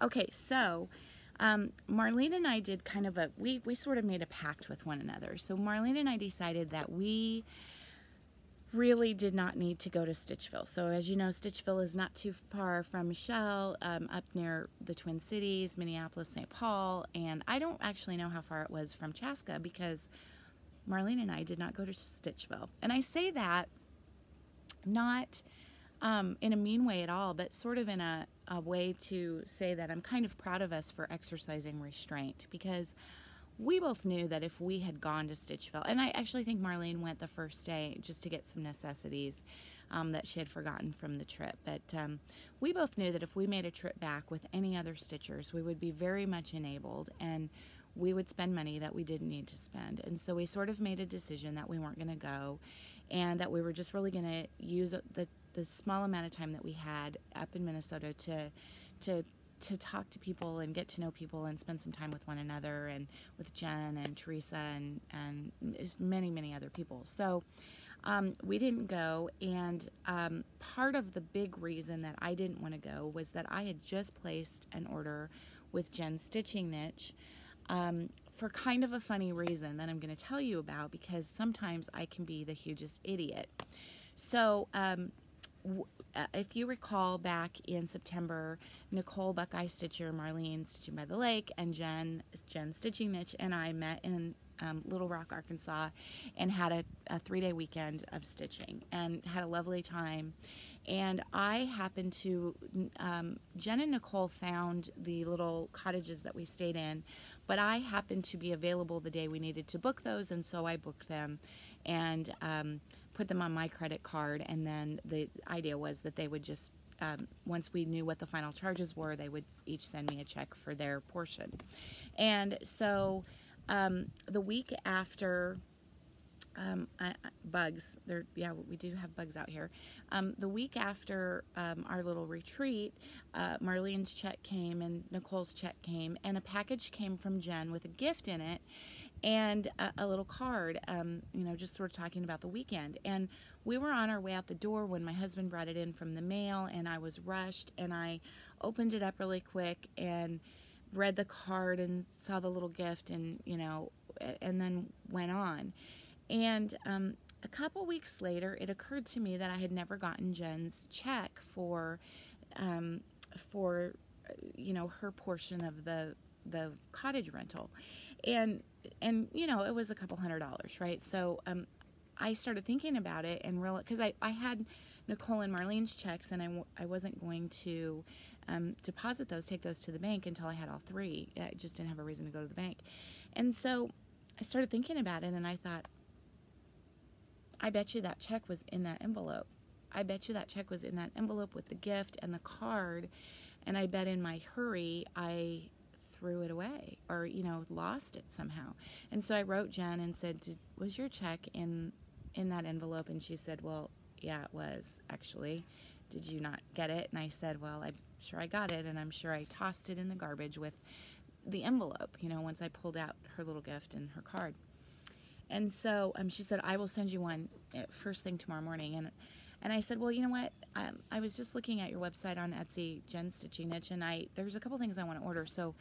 Okay, so Marlene and I did kind of we sort of made a pact with one another. So Marlene and I decided that we really did not need to go to Stitchville. So as you know, Stitchville is not too far from Michelle, up near the Twin Cities, Minneapolis, St. Paul, and I don't actually know how far it was from Chaska because Marlene and I did not go to Stitchville. And I say that not in a mean way at all, but sort of in a way to say that I'm kind of proud of us for exercising restraint, because we both knew that if we had gone to Stitchville, and I actually think Marlene went the first day just to get some necessities that she had forgotten from the trip, but we both knew that if we made a trip back with any other Stitchers, we would be very much enabled and we would spend money that we didn't need to spend. And so we sort of made a decision that we weren't going to go, and that we were just really going to use the small amount of time that we had up in Minnesota to talk to people and get to know people and spend some time with one another and with Jen and Teresa and many, many other people. So we didn't go, and part of the big reason that I didn't want to go was that I had just placed an order with Jen's Stitching Niche for kind of a funny reason that I'm going to tell you about, because sometimes I can be the hugest idiot. So if you recall, back in September, Nicole Buckeye Stitcher, Marlene Stitching by the Lake, and Jen Stitching Niche and I met in Little Rock, Arkansas, and had a 3-day weekend of stitching and had a lovely time. And I happened to, Jen and Nicole found the little cottages that we stayed in, but I happened to be available the day we needed to book those, and so I booked them and put them on my credit card. And then the idea was that they would just, once we knew what the final charges were, they would each send me a check for their portion. And so the week after, bugs, yeah, we do have bugs out here. The week after our little retreat, Marlene's check came and Nicole's check came, and a package came from Jen with a gift in it and a little card, you know, just sort of talking about the weekend. And we were on our way out the door when my husband brought it in from the mail, and I was rushed, and I opened it up really quick and read the card and saw the little gift, and, you know, and then went on. And a couple weeks later, it occurred to me that I had never gotten Jen's check for you know, her portion of the cottage rental, and you know, it was a couple $100, right? So I started thinking about it and realized, because I had Nicole and Marlene's checks, and I wasn't going to deposit those, take those to the bank until I had all three. I just didn't have a reason to go to the bank. And so I started thinking about it, and I thought, I bet you that check was in that envelope. I bet you that check was in that envelope with the gift and the card, and I bet in my hurry I threw it away, or, you know, lost it somehow. And so I wrote Jen and said, was your check in that envelope? And she said, well, yeah, it was, actually. Did you not get it? And I said, well, I'm sure I got it, and I'm sure I tossed it in the garbage with the envelope, you know, once I pulled out her little gift and her card. And so she said, I will send you one first thing tomorrow morning. And I said, well, you know what? I was just looking at your website on Etsy, Jen's Stitching Niche, and there's a couple things I want to order. So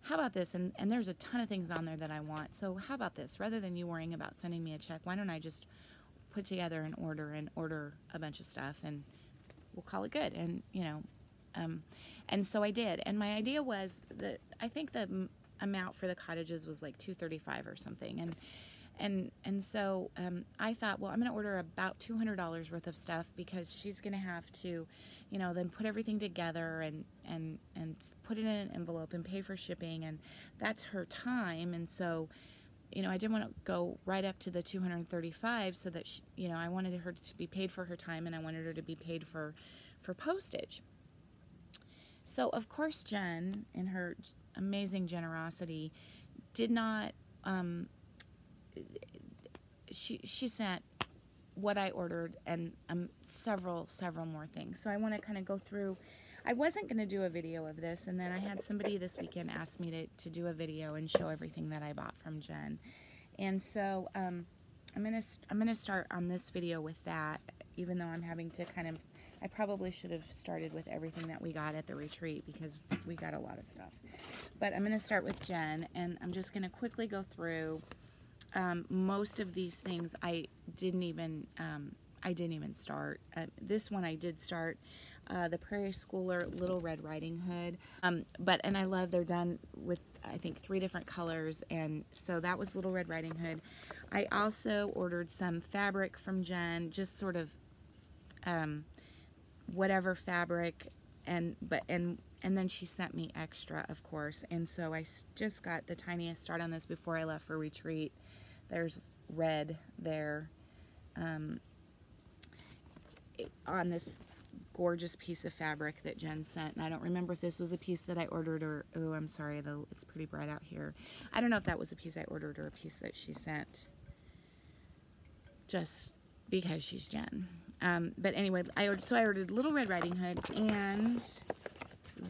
how about this? And there's a ton of things on there that I want. So how about this? Rather than you worrying about sending me a check, why don't I just put together an order and order a bunch of stuff, and we'll call it good. And, you know, and so I did. And my idea was that I think the amount for the cottages was like $235 or something. And so I thought, well, I'm going to order about $200 worth of stuff, because she's going to have to, you know, then put everything together and put it in an envelope and pay for shipping, and that's her time. And so, you know, I didn't want to go right up to the $235, so that she, you know, I wanted her to be paid for her time, and I wanted her to be paid for postage. So of course Jen, in her amazing generosity, did not. She sent what I ordered and several more things. So I want to kind of go through. I wasn't going to do a video of this, and then I had somebody this weekend ask me to do a video and show everything that I bought from Jen. And so I'm gonna start on this video with that, even though I'm having to kind of I probably should have started with everything that we got at the retreat because we got a lot of stuff. But I'm going to start with Jen, and I'm just going to quickly go through most of these things. I didn't even start. This one I did start. The Prairie Schooler Little Red Riding Hood. And I love they're done with, I think, 3 different colors, and so that was Little Red Riding Hood. I also ordered some fabric from Jen, just sort of whatever fabric, and then she sent me extra, of course, and so I just got the tiniest start on this before I left for retreat. There's red there on this gorgeous piece of fabric that Jen sent, and I don't remember if this was a piece that I ordered or, oh, I'm sorry, though, it's pretty bright out here. I don't know if that was a piece I ordered or a piece that she sent just because she's Jen. But anyway, I ordered Little Red Riding Hood and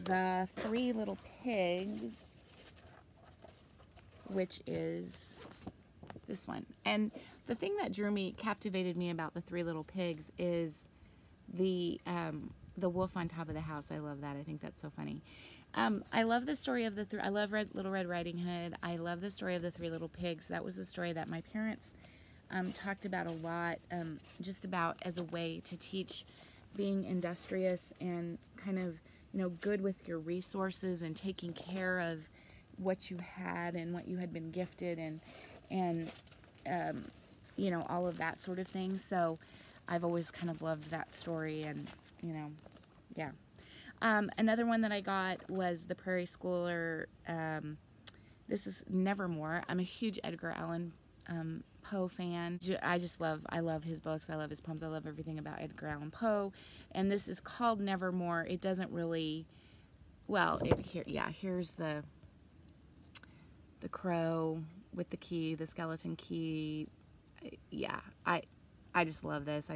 the 3 Little Pigs, which is this one. And the thing that captivated me about the 3 Little Pigs is the wolf on top of the house. I love that. I think that's so funny. I love the story of I love Little Red Riding Hood. I love the story of the 3 Little Pigs. That was a story that my parents talked about a lot, just about as a way to teach being industrious and kind of, good with your resources and taking care of what you had and what you had been gifted and all of that sort of thing. So I've always kind of loved that story, and, yeah. Another one that I got was the Prairie Schooler. This is Nevermore. I'm a huge Edgar Allan Poe fan. I love his books. I love his poems. I love everything about Edgar Allan Poe. And this is called Nevermore. It doesn't really, well, here's the crow with the key, the skeleton key. Yeah, I just love this.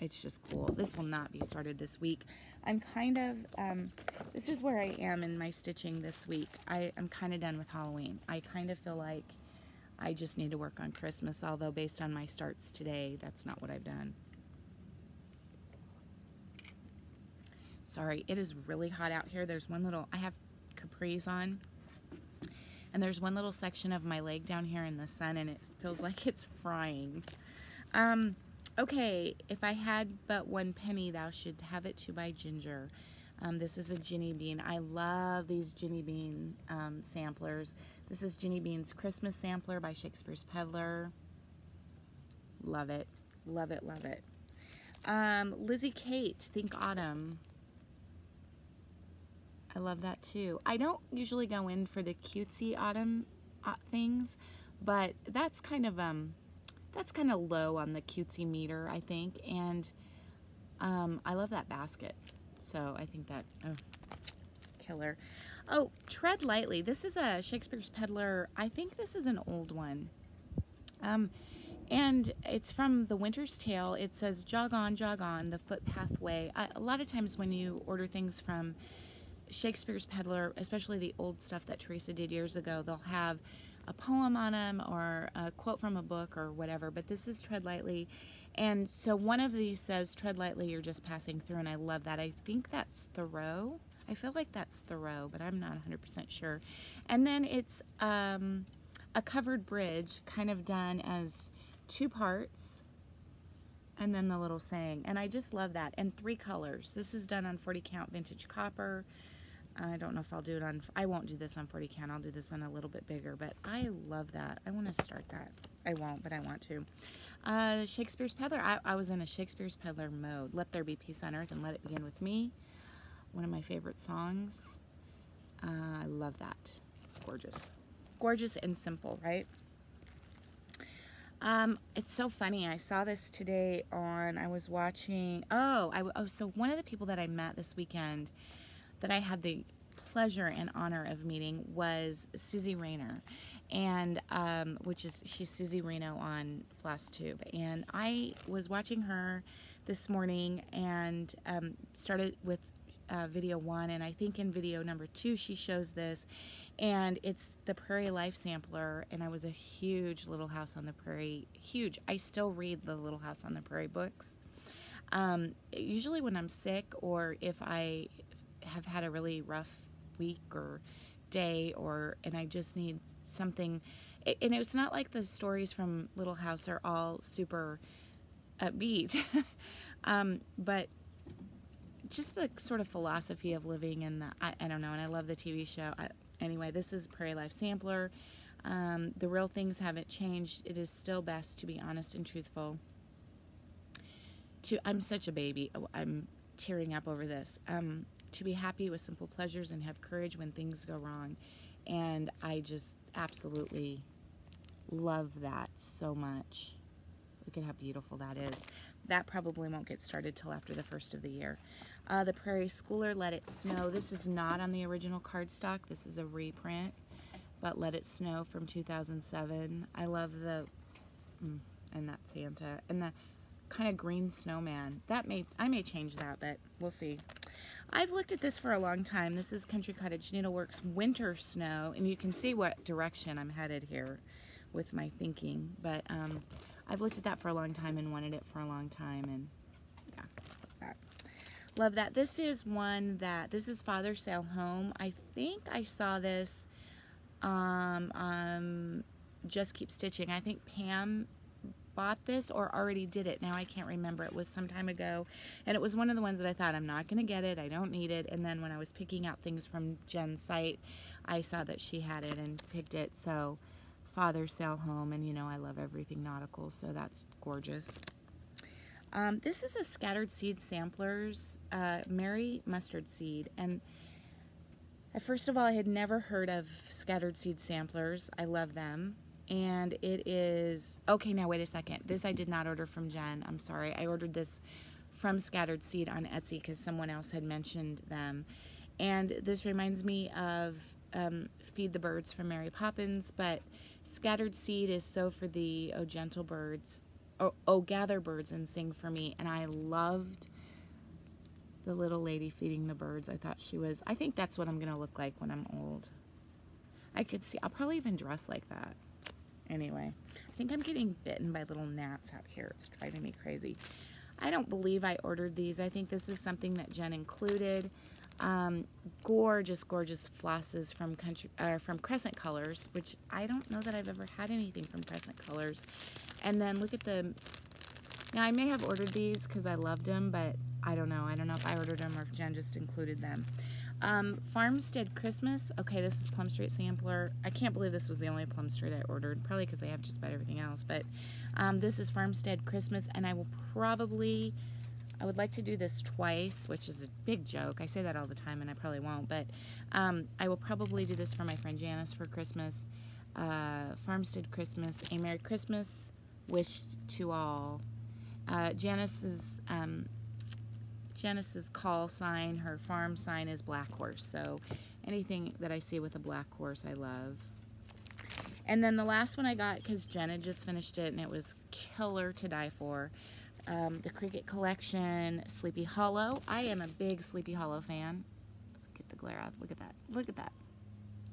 It's just cool. This will not be started this week. I'm kind of, this is where I am in my stitching this week. I'm kind of done with Halloween. I kind of feel like I just need to work on Christmas, although based on my starts today, that's not what I've done. Sorry, it is really hot out here. There's one little, I have capris on, and there's one little section of my leg down here in the sun, and it feels like it's frying. Okay, if I had but 1 penny, thou should have it to buy ginger. This is a Ginny Bean. I love these Ginny Bean samplers. This is Ginny Bean's Christmas Sampler by Shakespeare's Peddler. Love it. Love it, love it. Lizzie Kate, Think Autumn. I love that too. I don't usually go in for the cutesy autumn things, but that's kind of low on the cutesy meter, I think, and I love that basket. So I think that, oh, killer. Oh, Tread Lightly. This is a Shakespeare's Peddler. I think this is an old one. And it's from The Winter's Tale. It says, jog on, the footpath way. A lot of times when you order things from Shakespeare's Peddler, especially the old stuff that Teresa did years ago, they'll have a poem on them or a quote from a book or whatever, but this is Tread Lightly. And so one of these says, tread lightly, you're just passing through, and I love that. I think that's Thoreau. I feel like that's Thoreau, but I'm not 100% sure. And then it's a covered bridge, kind of done as 2 parts, and then the little saying. And I just love that. And 3 colors. This is done on 40 count vintage copper. I don't know if I'll do it on, I won't do this on 40 count. I'll do this on a little bit bigger, but I love that. I want to start that. I won't, but I want to. Shakespeare's Peddler. I was in a Shakespeare's Peddler mode. Let there be peace on earth and let it begin with me. One of my favorite songs. I love that. Gorgeous. Gorgeous and simple, right? It's so funny. I saw this today on, I was watching, so one of the people that I met this weekend that I had the pleasure and honor of meeting was Susie Rayner, and she's Susie Reno on Flosstube, and I was watching her this morning and started with video 1, and I think in video number 2 she shows this, and it's the Prairie Life Sampler, and I was a huge Little House on the Prairie, huge. I still read the Little House on the Prairie books. Usually when I'm sick, or if I have had a really rough week or day, and I just need something, and it's not like the stories from Little House are all super upbeat, but just the sort of philosophy of living in the, I don't know, and I love the TV show. Anyway, this is Prairie Life Sampler. The real things haven't changed. It is still best to be honest and truthful. I'm such a baby. Oh, I'm tearing up over this. To be happy with simple pleasures and have courage when things go wrong. And I just absolutely love that so much. Look at how beautiful that is. That probably won't get started till after the first of the year. The Prairie Schooler, Let It Snow. This is not on the original cardstock. This is a reprint, but Let It Snow from 2007. I love the, and that Santa, and the kind of green snowman. I may change that, but we'll see. I've looked at this for a long time. This is Country Cottage Needleworks Winter Snow, and you can see what direction I'm headed here with my thinking, but I've looked at that for a long time and wanted it for a long time, and yeah, love that. Love that. This is one that, this is Father Sail Home. I think I saw this Just Keep Stitching. I think Pam bought this or already did it. Now I can't remember. It was some time ago, and it was one of the ones that I thought, I'm not going to get it, I don't need it, and then when I was picking out things from Jen's site, I saw that she had it and picked it. So Father Sail Home, and you know I love everything nautical, so that's gorgeous. This is a Scattered Seed Samplers, Mary Mustard Seed, and first of all, I had never heard of Scattered Seed Samplers. I love them. And it is, okay, now wait a second. This I did not order from Jen. I'm sorry. I ordered this from Scattered Seed on Etsy because someone else had mentioned them. And this reminds me of Feed the Birds from Mary Poppins, but Scattered Seed is so for the Oh Gentle Birds, oh Gather Birds and Sing for Me. And I loved the little lady feeding the birds. I thought she was, I think that's what I'm going to look like when I'm old. I could see, I'll probably even dress like that. Anyway, I think I'm getting bitten by little gnats out here. It's driving me crazy. I don't believe I ordered these. I think this is something that Jen included. Gorgeous, gorgeous flosses from Crescent Colors, which I don't know that I've ever had anything from Crescent Colors. And then look at the, now I may have ordered these because I loved them, but I don't know. I don't know if I ordered them or if Jen just included them. Farmstead Christmas. Okay, this is Plum Street Sampler. I can't believe this was the only Plum Street I ordered, probably because I have just about everything else, but this is Farmstead Christmas, and I would like to do this twice, which is a big joke. I say that all the time, and I probably won't, but I will probably do this for my friend Janice for Christmas. Farmstead Christmas, a Merry Christmas wish to all. Janice's call sign, her farm sign is Black Horse, so anything that I see with a black horse I love. And then the last one I got, because Jen had just finished it and it was killer to die for, the Cricket Collection Sleepy Hollow. I am a big Sleepy Hollow fan. Let's get the glare out. Look at that. Look at that.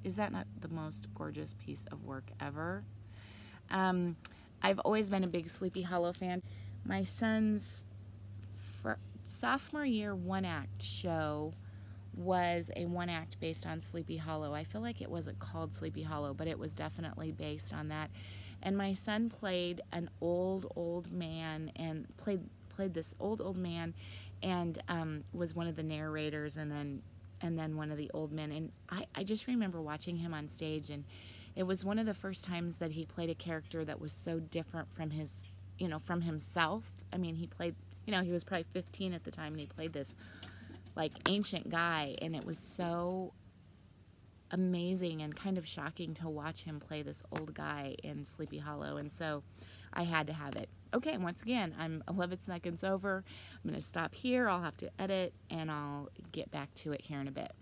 Is that not the most gorgeous piece of work ever? I've always been a big Sleepy Hollow fan. My son's sophomore year one-act show was a one-act based on Sleepy Hollow. I feel like it wasn't called Sleepy Hollow, but it was definitely based on that. And my son played an old man, and played this old man, and was one of the narrators, and then one of the old men. And I just remember watching him on stage, and it was one of the first times that he played a character that was so different from his, from himself. I mean, he played, he was probably 15 at the time, and he played this like ancient guy, and it was so amazing and kind of shocking to watch him play this old guy in Sleepy Hollow, and so I had to have it. Okay, once again, I'm 11 seconds over. I'm going to stop here. I'll have to edit, and I'll get back to it here in a bit.